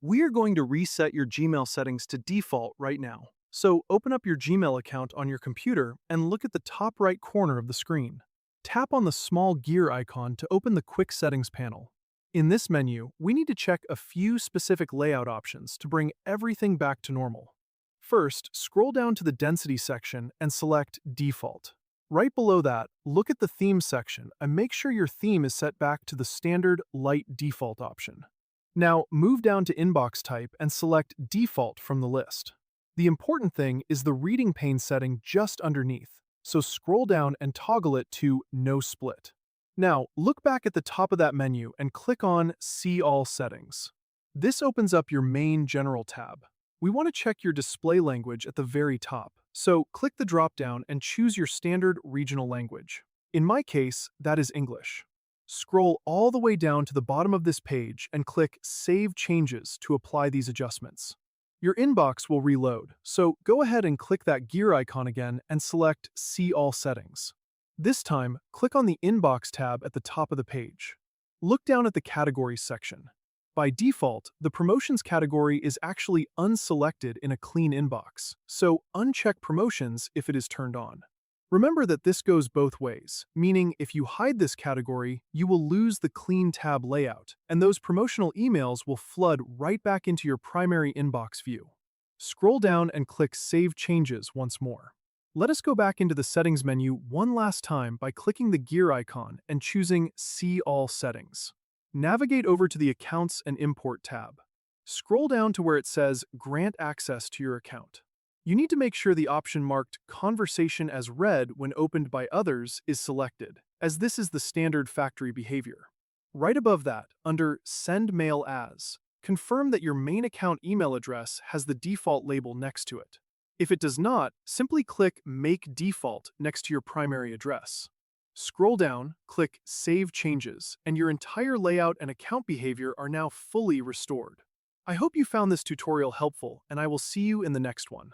We are going to reset your Gmail settings to default right now. So open up your Gmail account on your computer and look at the top right corner of the screen. Tap on the small gear icon to open the Quick Settings panel. In this menu, we need to check a few specific layout options to bring everything back to normal. First, scroll down to the Density section and select Default. Right below that, look at the Themes section and make sure your theme is set back to the standard Light Default option. Now, move down to Inbox Type and select Default from the list. The important thing is the reading pane setting just underneath, so scroll down and toggle it to No Split. Now, look back at the top of that menu and click on See All Settings. This opens up your main General tab. We want to check your display language at the very top, so click the dropdown and choose your standard regional language. In my case, that is English. Scroll all the way down to the bottom of this page and click Save Changes to apply these adjustments. Your inbox will reload, so go ahead and click that gear icon again and select See All Settings. This time, click on the Inbox tab at the top of the page. Look down at the Categories section. By default, the Promotions category is actually unselected in a clean inbox, so uncheck Promotions if it is turned on. Remember that this goes both ways, meaning if you hide this category, you will lose the clean tab layout, and those promotional emails will flood right back into your primary inbox view. Scroll down and click Save Changes once more. Let us go back into the Settings menu one last time by clicking the gear icon and choosing See All Settings. Navigate over to the Accounts and Import tab. Scroll down to where it says Grant Access to your account. You need to make sure the option marked Conversation as Read when opened by others is selected, as this is the standard factory behavior. Right above that, under Send Mail As, confirm that your main account email address has the default label next to it. If it does not, simply click Make Default next to your primary address. Scroll down, click Save Changes, and your entire layout and account behavior are now fully restored. I hope you found this tutorial helpful, and I will see you in the next one.